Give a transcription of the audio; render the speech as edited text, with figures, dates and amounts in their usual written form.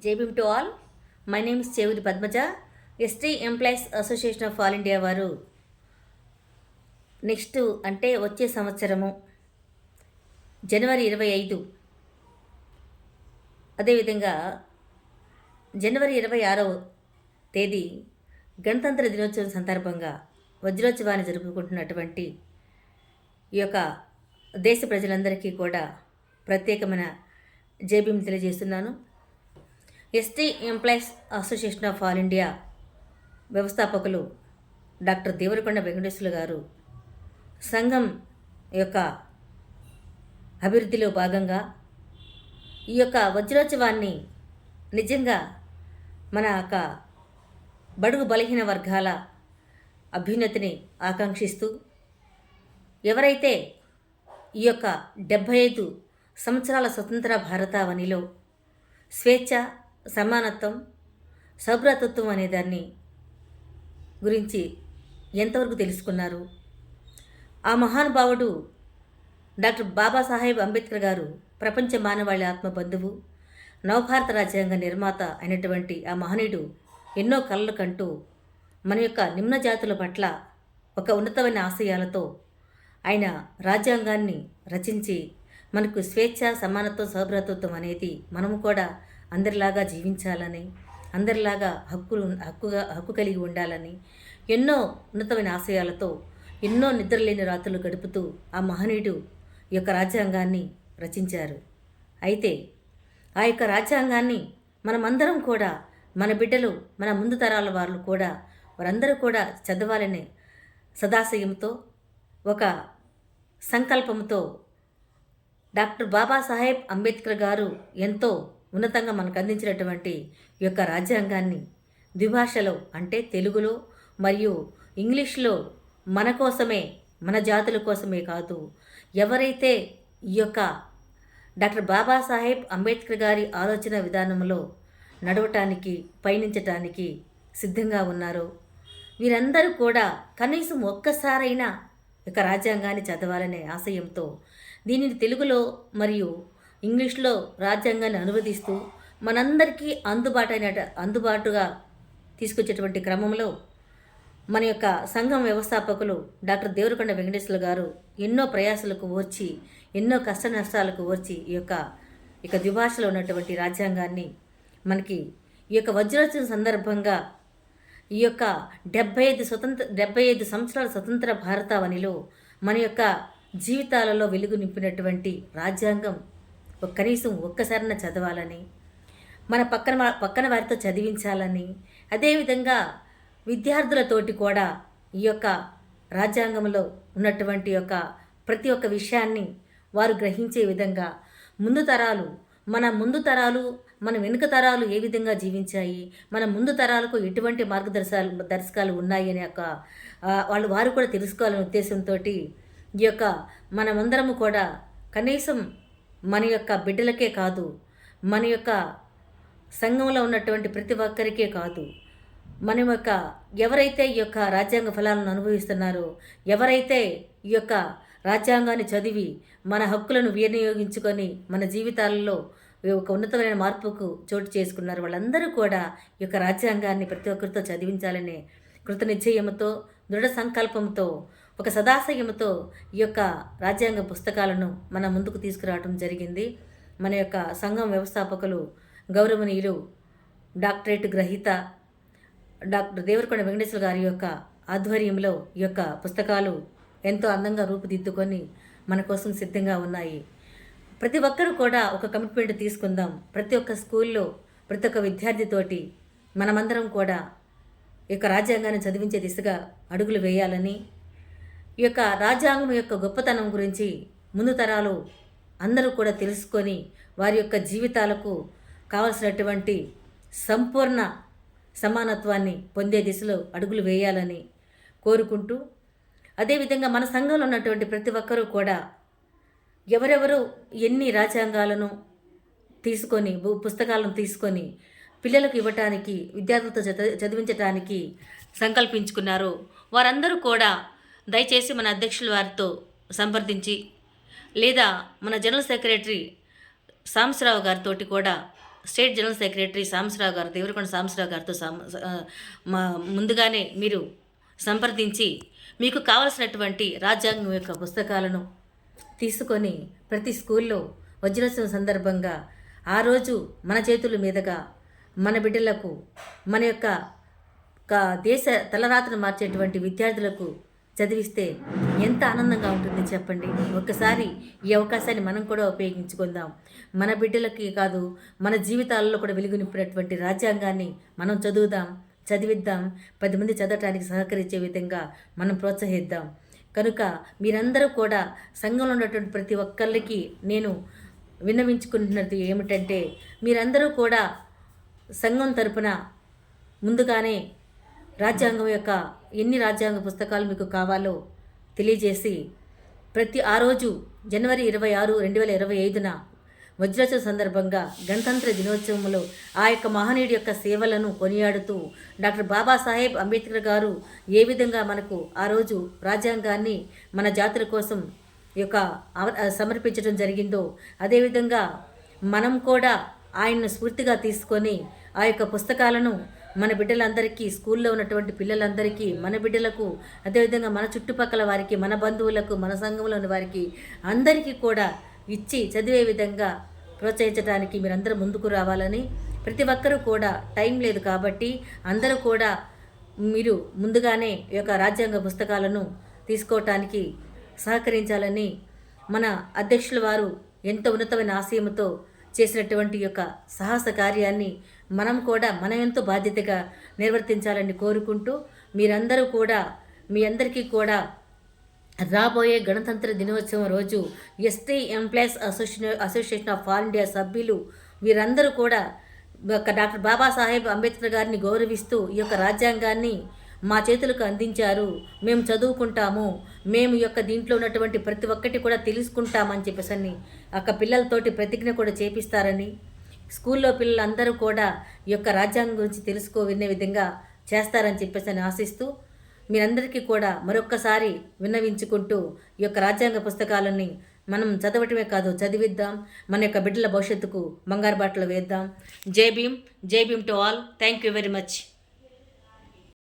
JBM to all. My name is చెవిటి Padmaja. ST employees association of all India వారు next అంటే వచ్చే సంవత్సరము జనవరి 25, అదేవిధంగా జనవరి 26వ తేదీ గణతంత్ర దినోత్సవం సందర్భంగా వజ్రోత్సవాన్ని జరుపుకుంటున్నటువంటి ఈ యొక్క దేశ ప్రజలందరికీ కూడా ప్రత్యేకమైన జేబీఎం తెలియజేస్తున్నాను. ST employees association of all India వ్యవస్థాపకులు డాక్టర్ దేవరకొండ వెంకటేశ్వర్లు గారు సంఘం యొక్క అభివృద్ధిలో భాగంగా ఈ యొక్క వజ్రోత్సవాన్ని నిజంగా మన యొక్క బడుగు బలహీన వర్గాల అభ్యున్నతిని ఆకాంక్షిస్తూ ఎవరైతే ఈ యొక్క 75 సంవత్సరాల స్వతంత్ర భారతావనిలో స్వేచ్ఛ, సమానత్వం, సౌభ్రాతృత్వం అనే దాన్ని గురించి ఎంతవరకు తెలుసుకున్నారు, ఆ మహానుభావుడు డాక్టర్ బాబాసాహెబ్ అంబేద్కర్ గారు ప్రపంచ మానవాళి ఆత్మబంధువు, నవభారత రాజ్యాంగ నిర్మాత అయినటువంటి ఆ మహనీయుడు ఎన్నో కలలు కంటూ మన యొక్క నిమ్న జాతుల పట్ల ఒక ఉన్నతమైన ఆశయాలతో ఆయన రాజ్యాంగాన్ని రచించి మనకు స్వేచ్ఛ, సమానత్వం, సౌభ్రాతృత్వం అనేది మనము కూడా అందరిలాగా జీవించాలని, అందరిలాగా హక్కు కలిగి ఉండాలని ఎన్నో ఉన్నతమైన ఆశయాలతో ఎన్నో నిద్రలేని రాత్రులు గడుపుతూ ఆ మహనీయుడు ఈ యొక్క రాజ్యాంగాన్ని రచించారు. అయితే ఆ యొక్క రాజ్యాంగాన్ని మనమందరం కూడా, మన బిడ్డలు, మన ముందు తరాల వాళ్ళు కూడా, వారందరూ కూడా చదవాలనే సదాశయంతో, ఒక సంకల్పంతో డాక్టర్ బాబాసాహెబ్ అంబేద్కర్ గారు ఎంతో ఉన్నతంగా మనకు అందించినటువంటి ఈ యొక్క రాజ్యాంగాన్ని ద్విభాషలో అంటే తెలుగులో మరియు ఇంగ్లీష్లో మన కోసమే, మన జాతుల కోసమే కాదు, ఎవరైతే ఈ యొక్క డాక్టర్ బాబాసాహెబ్ అంబేద్కర్ గారి ఆలోచన విధానంలో నడవటానికి, పయనించటానికి సిద్ధంగా ఉన్నారో వీరందరూ కూడా కనీసం ఒక్కసారైనా ఇక రాజ్యాంగాన్ని చదవాలనే ఆశయంతో దీనిని తెలుగులో మరియు ఇంగ్లీష్లో రాజ్యాంగాన్ని అనువదిస్తూ మనందరికీ అందుబాటుగా తీసుకొచ్చేటువంటి క్రమంలో మన యొక్క సంఘం వ్యవస్థాపకులు డాక్టర్ దేవరకొండ వెంకటేశ్వర్లు గారు ఎన్నో ప్రయాసాలకు ఓర్చి, ఎన్నో కష్ట నష్టాలకు ఓర్చి ఈ యొక్క ద్విభాషలో ఉన్నటువంటి రాజ్యాంగాన్ని మనకి ఈ యొక్క వజ్రోత్సవం సందర్భంగా ఈ యొక్క 75 సంవత్సరాల స్వతంత్ర భారతావనిలో మన యొక్క జీవితాలలో వెలుగు నింపినటువంటి రాజ్యాంగం కనీసం ఒక్కసారిన చదవాలని, మన పక్కన వారితో చదివించాలని, అదేవిధంగా విద్యార్థులతోటి కూడా ఈ యొక్క రాజ్యాంగంలో ఉన్నటువంటి యొక్క ప్రతి ఒక్క విషయాన్ని వారు గ్రహించే విధంగా మన ముందు తరాలు మన వెనుక తరాలు ఏ విధంగా జీవించాయి, మన ముందు తరాలకు ఎటువంటి మార్గదర్శకాలు ఉన్నాయి అనే వారు కూడా తెలుసుకోవాలనే ఉద్దేశంతో ఈ యొక్క మనమందరము కూడా కనీసం మన యొక్క బిడ్డలకే కాదు, మన యొక్క సంఘంలో ఉన్నటువంటి ప్రతి ఒక్కరికే కాదు, మన యొక్క ఎవరైతే ఈ యొక్క రాజ్యాంగ ఫలాలను అనుభవిస్తున్నారో, ఎవరైతే ఈ యొక్క రాజ్యాంగాన్ని చదివి మన హక్కులను వినియోగించుకొని మన జీవితాలలో ఒక ఉన్నతమైన మార్పుకు చోటు చేసుకున్నారు, వాళ్ళందరూ కూడా ఈ యొక్క రాజ్యాంగాన్ని ప్రతి ఒక్కరితో చదివించాలనే కృతనిశ్చయంతో, దృఢ సంకల్పంతో, ఒక సదాశయంతో ఈ యొక్క రాజ్యాంగ పుస్తకాలను మన ముందుకు తీసుకురావడం జరిగింది. మన యొక్క సంఘం వ్యవస్థాపకులు గౌరవనీయులు డాక్టరేట్ గ్రహీత డాక్టర్ దేవరకొండ వెంకటేశ్వర గారి యొక్క ఆధ్వర్యంలో ఈ యొక్క పుస్తకాలు ఎంతో అందంగా రూపుదిద్దుకొని మన కోసం సిద్ధంగా ఉన్నాయి. ప్రతి ఒక్కరూ కూడా ఒక కమిట్మెంట్ తీసుకుందాం. ప్రతి ఒక్క స్కూల్లో ప్రతి ఒక్క విద్యార్థితోటి మనమందరం కూడా ఈ యొక్క రాజ్యాంగాన్ని చదివించే దిశగా అడుగులు వేయాలని, ఈ యొక్క రాజ్యాంగం యొక్క గొప్పతనం గురించి ముందు తరాలు అందరూ కూడా తెలుసుకొని వారి యొక్క జీవితాలకు కావలసినటువంటి సంపూర్ణ సమానత్వాన్ని పొందే దిశలో అడుగులు వేయాలని కోరుకుంటూ, అదేవిధంగా మన సంఘంలో ఉన్నటువంటి ప్రతి ఒక్కరూ కూడా ఎవరెవరు ఎన్ని రాజ్యాంగాలను తీసుకొని, పుస్తకాలను తీసుకొని పిల్లలకు ఇవ్వటానికి, విద్యార్థులతో చదివించటానికి సంకల్పించుకున్నారో వారందరూ కూడా దయచేసి మన అధ్యక్షుల వారితో సంప్రదించి, లేదా మన జనరల్ సెక్రటరీ సాంబశివరావు గారితో కూడా స్టేట్ జనరల్ సెక్రటరీ సాంబశివరావు గారు, దేవరకొండ సాంబశివరావు గారితో ముందుగానే మీరు సంప్రదించి మీకు కావలసినటువంటి రాజ్యాంగం యొక్క పుస్తకాలను తీసుకొని ప్రతి స్కూల్లో వజ్రోత్సవం సందర్భంగా ఆ రోజు మన చేతుల మీదుగా మన బిడ్డలకు మన యొక్క దేశ తలరాతను మార్చేటువంటి విద్యార్థులకు చదివిస్తే ఎంత ఆనందంగా ఉంటుంది చెప్పండి. ఒక్కసారి ఈ అవకాశాన్ని మనం కూడా ఉపయోగించుకుందాం. మన బిడ్డలకి కాదు, మన జీవితాలలో కూడా వెలుగు నింపినటువంటి రాజ్యాంగాన్ని మనం చదివిద్దాం. 10 మంది చదవటానికి సహకరించే విధంగా మనం ప్రోత్సహిద్దాం. కనుక మీరందరూ కూడా సంఘంలో ఉన్నటువంటి ప్రతి ఒక్కరికి నేను విన్నవించుకుంటున్నది ఏమిటంటే, మీరందరూ కూడా సంఘం తరపున ముందుగానే రాజ్యాంగం యొక్క ఎన్ని రాజ్యాంగ పుస్తకాలు మీకు కావాలో తెలియజేసి ఆ రోజు జనవరి 26, 2025న వజ్రోత్సవ సందర్భంగా గణతంత్ర దినోత్సవంలో ఆ యొక్క మహనీయుడి యొక్క సేవలను కొనియాడుతూ డాక్టర్ బాబాసాహెబ్ అంబేద్కర్ గారు ఏ విధంగా మనకు ఆ రోజు రాజ్యాంగాన్ని మన జాతుల కోసం సమర్పించడం జరిగిందో, అదేవిధంగా మనం కూడా ఆయన్ను స్ఫూర్తిగా తీసుకొని ఆ యొక్క పుస్తకాలను మన బిడ్డలందరికీ, స్కూల్లో ఉన్నటువంటి పిల్లలందరికీ, మన బిడ్డలకు, అదేవిధంగా మన చుట్టుపక్కల వారికి, మన బంధువులకు, మన సంఘంలోని వారికి అందరికీ కూడా ఇచ్చి చదివే విధంగా ప్రోత్సహించడానికి మీరందరూ ముందుకు రావాలని, ప్రతి ఒక్కరూ కూడా టైం లేదు కాబట్టి అందరూ కూడా మీరు ముందుగానే ఈ యొక్క రాజ్యాంగ పుస్తకాలను తీసుకోవటానికి సహకరించాలని మన అధ్యక్షుల వారు ఎంతో ఉన్నతమైన ఆశయంతో చేసినటువంటి యొక్క సాహస కార్యాన్ని మనం కూడా మన ఎంతో బాధ్యతగా నిర్వర్తించాలని కోరుకుంటూ, మీరందరూ కూడా మీ అందరికీ కూడా రాబోయే గణతంత్ర దినోత్సవం రోజు ST employees association of all India సభ్యులు వీరందరూ కూడా డాక్టర్ బాబాసాహెబ్ అంబేద్కర్ గారిని గౌరవిస్తూ ఈ యొక్క రాజ్యాంగాన్ని మా చేతులకు అందించారు, మేము చదువుకుంటాము, మేము యొక్క దీంట్లో ఉన్నటువంటి ప్రతి ఒక్కటి కూడా తెలుసుకుంటామని చెప్పేసి పిల్లలతోటి ప్రతిజ్ఞ కూడా చేపిస్తారని, స్కూల్లో పిల్లలందరూ కూడా ఈ యొక్క రాజ్యాంగం గురించి వినే విధంగా చేస్తారని చెప్పేసి ఆశిస్తూ, మీరందరికీ కూడా మరొక్కసారి విన్నవించుకుంటూ ఈ యొక్క రాజ్యాంగ పుస్తకాలని మనం చదవటమే కాదు, చదివిద్దాం. మన యొక్క బిడ్డల భవిష్యత్తుకు బంగారు బాటలు వేద్దాం. జై Bhim to all. Thank you very much.